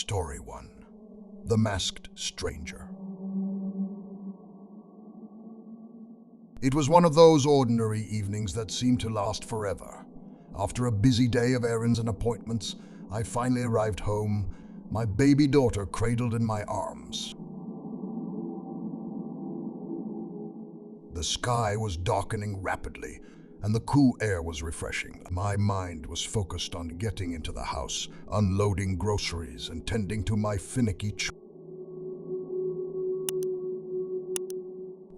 Story 1. The Masked Stranger. It was one of those ordinary evenings that seemed to last forever. After a busy day of errands and appointments, I finally arrived home, my baby daughter cradled in my arms. The sky was darkening rapidly, and the cool air was refreshing. My mind was focused on getting into the house, unloading groceries, and tending to my finicky children.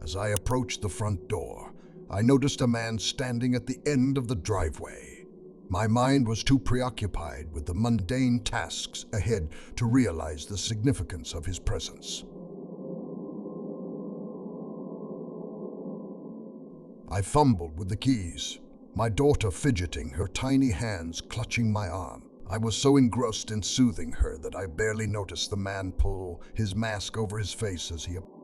As I approached the front door, I noticed a man standing at the end of the driveway. My mind was too preoccupied with the mundane tasks ahead to realize the significance of his presence. I fumbled with the keys, my daughter fidgeting, her tiny hands clutching my arm. I was so engrossed in soothing her that I barely noticed the man pull his mask over his face as he approached.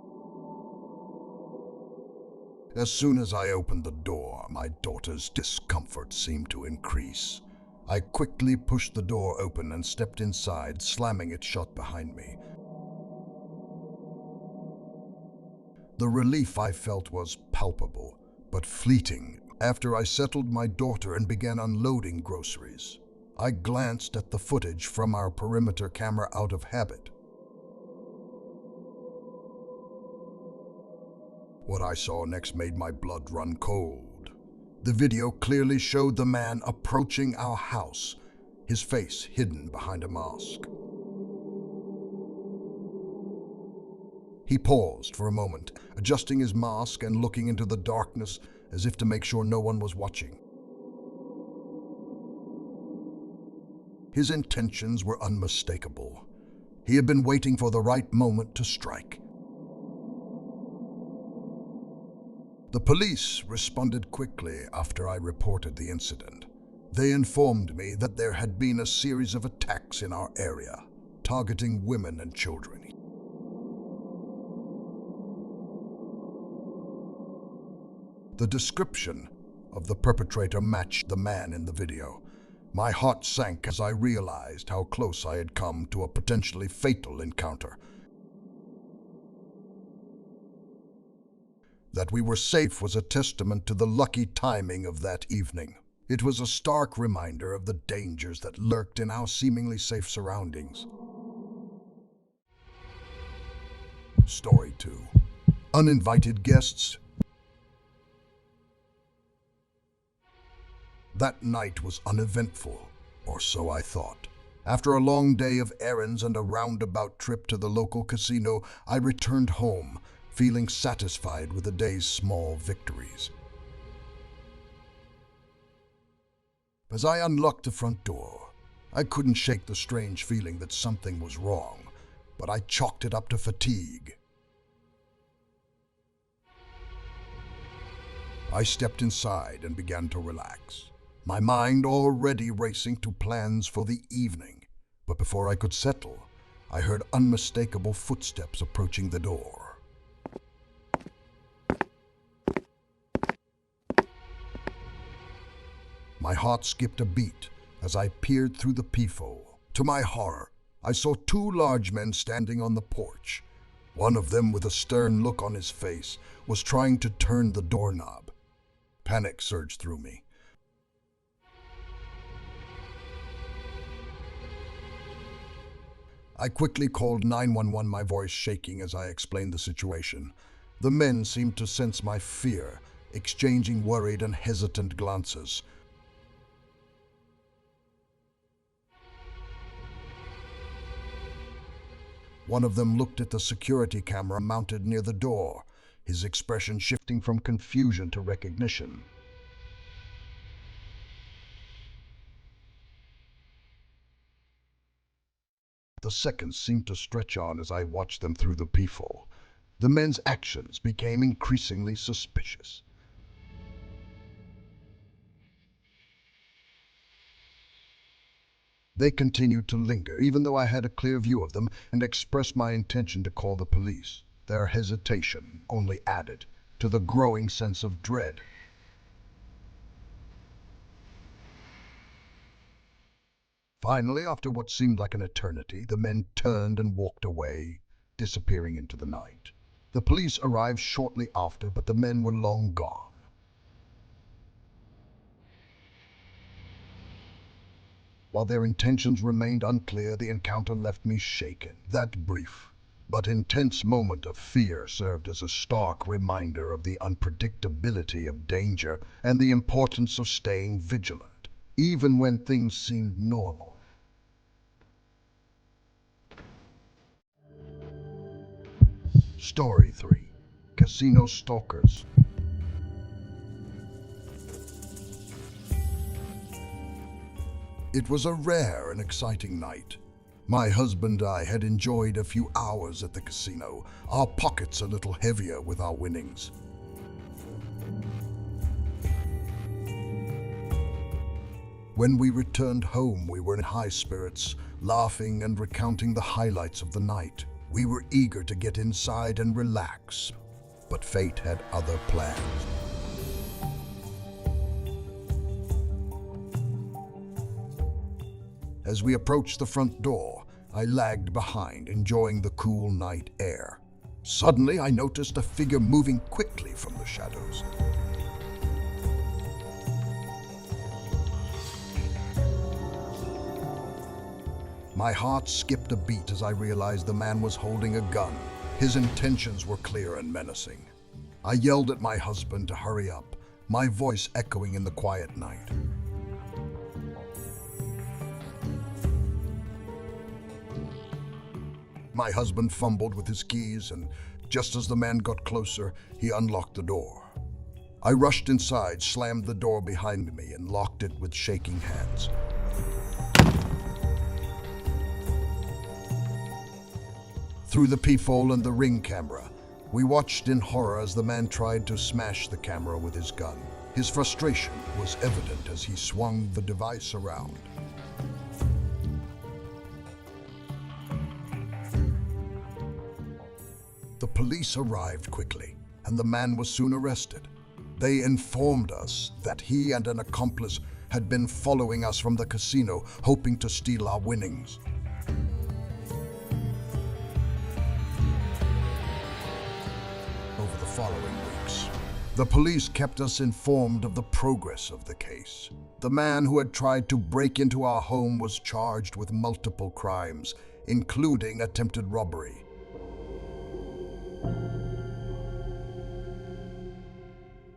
As soon as I opened the door, my daughter's discomfort seemed to increase. I quickly pushed the door open and stepped inside, slamming it shut behind me. The relief I felt was palpable, but fleeting. After I settled my daughter and began unloading groceries, I glanced at the footage from our perimeter camera out of habit. What I saw next made my blood run cold. The video clearly showed the man approaching our house, his face hidden behind a mask. He paused for a moment, adjusting his mask and looking into the darkness as if to make sure no one was watching. His intentions were unmistakable. He had been waiting for the right moment to strike. The police responded quickly after I reported the incident. They informed me that there had been a series of attacks in our area, targeting women and children. The description of the perpetrator matched the man in the video. My heart sank as I realized how close I had come to a potentially fatal encounter. That we were safe was a testament to the lucky timing of that evening. It was a stark reminder of the dangers that lurked in our seemingly safe surroundings. Story 2. Uninvited guests. That night was uneventful, or so I thought. After a long day of errands and a roundabout trip to the local casino, I returned home, feeling satisfied with the day's small victories. As I unlocked the front door, I couldn't shake the strange feeling that something was wrong, but I chalked it up to fatigue. I stepped inside and began to relax, my mind already racing to plans for the evening. But before I could settle, I heard unmistakable footsteps approaching the door. My heart skipped a beat as I peered through the peephole. To my horror, I saw two large men standing on the porch. One of them, with a stern look on his face, was trying to turn the doorknob. Panic surged through me. I quickly called 911, my voice shaking as I explained the situation. The men seemed to sense my fear, exchanging worried and hesitant glances. One of them looked at the security camera mounted near the door, his expression shifting from confusion to recognition. The seconds seemed to stretch on as I watched them through the peephole. The men's actions became increasingly suspicious. They continued to linger, even though I had a clear view of them, and expressed my intention to call the police. Their hesitation only added to the growing sense of dread. Finally, after what seemed like an eternity, the men turned and walked away, disappearing into the night. The police arrived shortly after, but the men were long gone. While their intentions remained unclear, the encounter left me shaken. That brief but intense moment of fear served as a stark reminder of the unpredictability of danger and the importance of staying vigilant, even when things seemed normal. Story 3. Casino Stalkers. It was a rare and exciting night. My husband and I had enjoyed a few hours at the casino, our pockets a little heavier with our winnings. When we returned home, we were in high spirits, laughing and recounting the highlights of the night. We were eager to get inside and relax, but fate had other plans. As we approached the front door, I lagged behind, enjoying the cool night air. Suddenly, I noticed a figure moving quickly from the shadows. My heart skipped a beat as I realized the man was holding a gun. His intentions were clear and menacing. I yelled at my husband to hurry up, my voice echoing in the quiet night. My husband fumbled with his keys, and just as the man got closer, he unlocked the door. I rushed inside, slammed the door behind me, and locked it with shaking hands. Through the peephole and the ring camera, we watched in horror as the man tried to smash the camera with his gun. His frustration was evident as he swung the device around. The police arrived quickly, and the man was soon arrested. They informed us that he and an accomplice had been following us from the casino, hoping to steal our winnings. Over the following weeks, the police kept us informed of the progress of the case. The man who had tried to break into our home was charged with multiple crimes, including attempted robbery.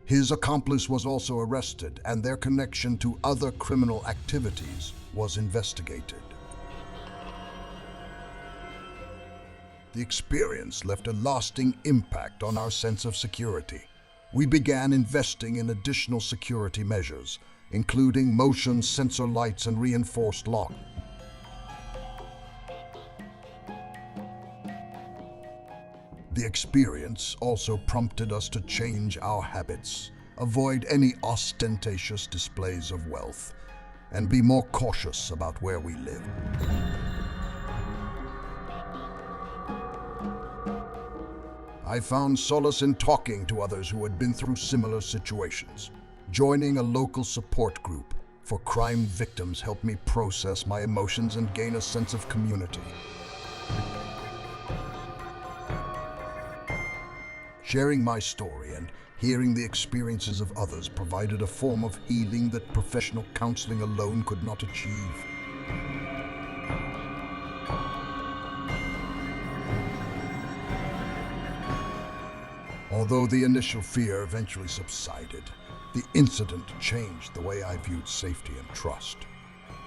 His accomplice was also arrested, and their connection to other criminal activities was investigated. The experience left a lasting impact on our sense of security. We began investing in additional security measures, including motion sensor lights and reinforced locks. The experience also prompted us to change our habits, avoid any ostentatious displays of wealth, and be more cautious about where we live. I found solace in talking to others who had been through similar situations. Joining a local support group for crime victims helped me process my emotions and gain a sense of community. Sharing my story and hearing the experiences of others provided a form of healing that professional counseling alone could not achieve. Although the initial fear eventually subsided, the incident changed the way I viewed safety and trust.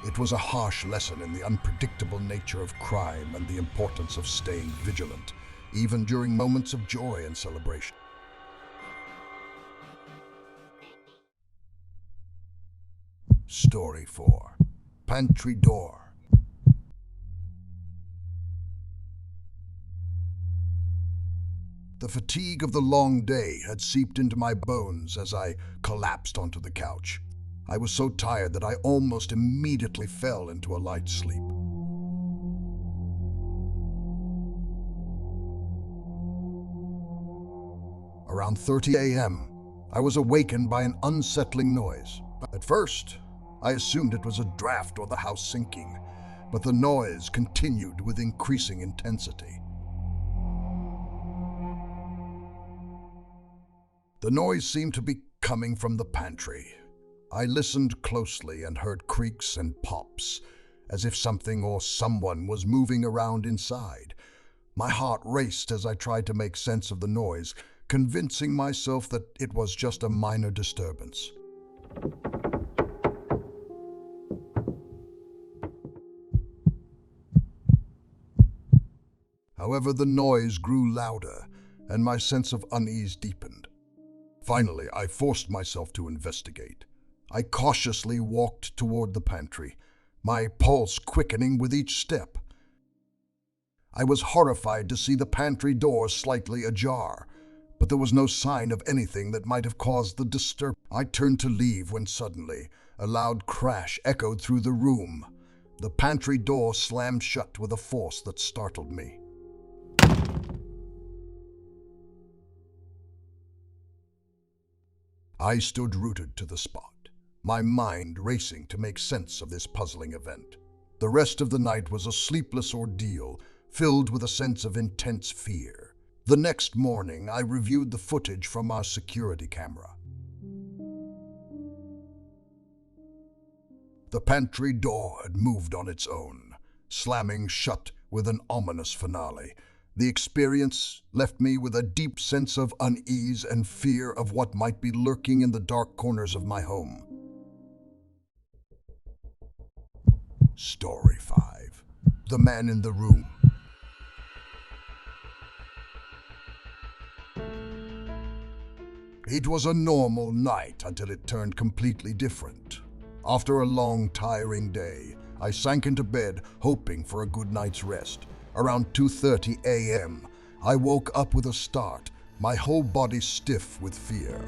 It was a harsh lesson in the unpredictable nature of crime and the importance of staying vigilant, even during moments of joy and celebration. Story 4. Pantry Door. The fatigue of the long day had seeped into my bones as I collapsed onto the couch. I was so tired that I almost immediately fell into a light sleep. Around 3:30 a.m., I was awakened by an unsettling noise. At first, I assumed it was a draft or the house sinking, but the noise continued with increasing intensity. The noise seemed to be coming from the pantry. I listened closely and heard creaks and pops, as if something or someone was moving around inside. My heart raced as I tried to make sense of the noise, convincing myself that it was just a minor disturbance. However, the noise grew louder, and my sense of unease deepened. Finally, I forced myself to investigate. I cautiously walked toward the pantry, my pulse quickening with each step. I was horrified to see the pantry door slightly ajar, but there was no sign of anything that might have caused the disturbance. I turned to leave when suddenly a loud crash echoed through the room. The pantry door slammed shut with a force that startled me. I stood rooted to the spot, my mind racing to make sense of this puzzling event. The rest of the night was a sleepless ordeal, filled with a sense of intense fear. The next morning, I reviewed the footage from our security camera. The pantry door had moved on its own, slamming shut with an ominous finale. The experience left me with a deep sense of unease and fear of what might be lurking in the dark corners of my home. Story 5. The Man in the Room. It was a normal night until it turned completely different. After a long, tiring day, I sank into bed, hoping for a good night's rest. Around 2:30 a.m., I woke up with a start, my whole body stiff with fear.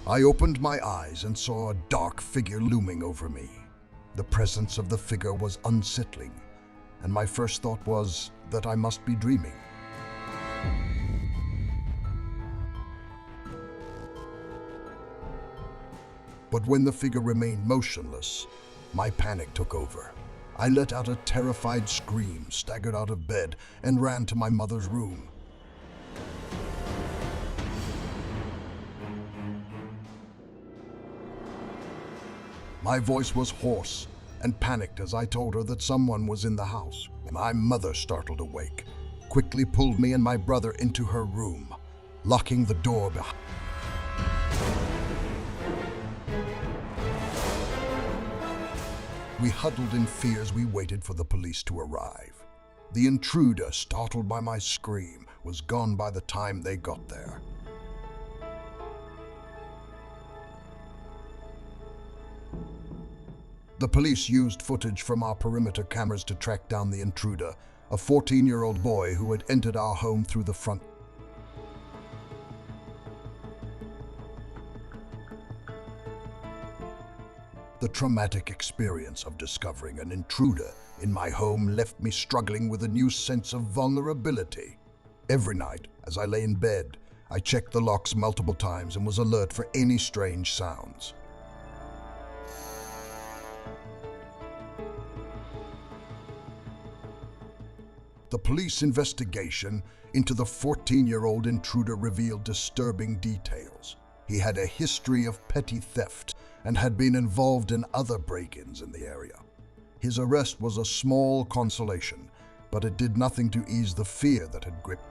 I opened my eyes and saw a dark figure looming over me. The presence of the figure was unsettling, and my first thought was that I must be dreaming. But when the figure remained motionless, my panic took over. I let out a terrified scream, staggered out of bed, and ran to my mother's room. My voice was hoarse and panicked as I told her that someone was in the house. My mother, startled awake, quickly pulled me and my brother into her room, locking the door behind. We huddled in fear as we waited for the police to arrive. The intruder, startled by my scream, was gone by the time they got there. The police used footage from our perimeter cameras to track down the intruder, a 14-year-old boy who had entered our home through the front. The traumatic experience of discovering an intruder in my home left me struggling with a new sense of vulnerability. Every night, as I lay in bed, I checked the locks multiple times and was alert for any strange sounds. The police investigation into the 14-year-old intruder revealed disturbing details. He had a history of petty theft and had been involved in other break-ins in the area. His arrest was a small consolation, but it did nothing to ease the fear that had gripped.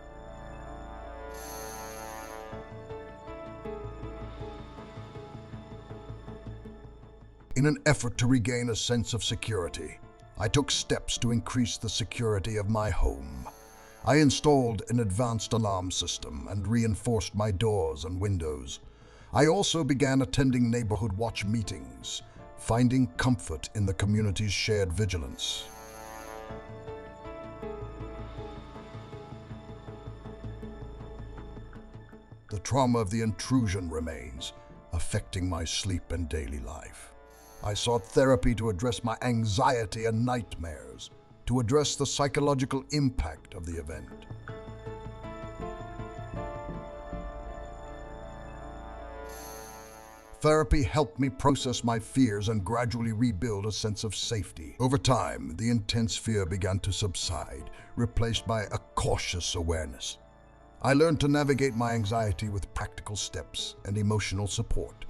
In an effort to regain a sense of security, I took steps to increase the security of my home. I installed an advanced alarm system and reinforced my doors and windows. I also began attending neighborhood watch meetings, finding comfort in the community's shared vigilance. The trauma of the intrusion remains, affecting my sleep and daily life. I sought therapy to address my anxiety and nightmares, to address the psychological impact of the event. Therapy helped me process my fears and gradually rebuild a sense of safety. Over time, the intense fear began to subside, replaced by a cautious awareness. I learned to navigate my anxiety with practical steps and emotional support.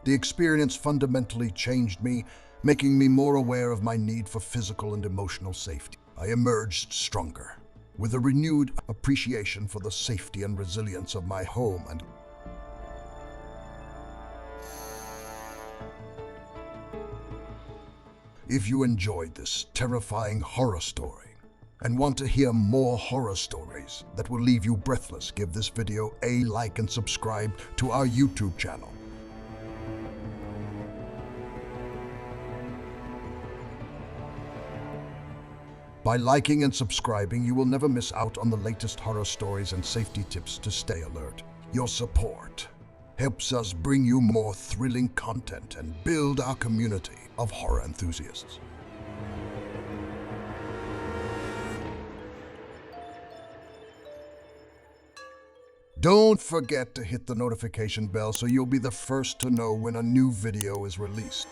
The experience fundamentally changed me, making me more aware of my need for physical and emotional safety. I emerged stronger, with a renewed appreciation for the safety and resilience of my home and If you enjoyed this terrifying horror story and want to hear more horror stories that will leave you breathless, give this video a like and subscribe to our YouTube channel. By liking and subscribing, you will never miss out on the latest horror stories and safety tips to stay alert. Your support helps us bring you more thrilling content and build our community of horror enthusiasts. Don't forget to hit the notification bell so you'll be the first to know when a new video is released.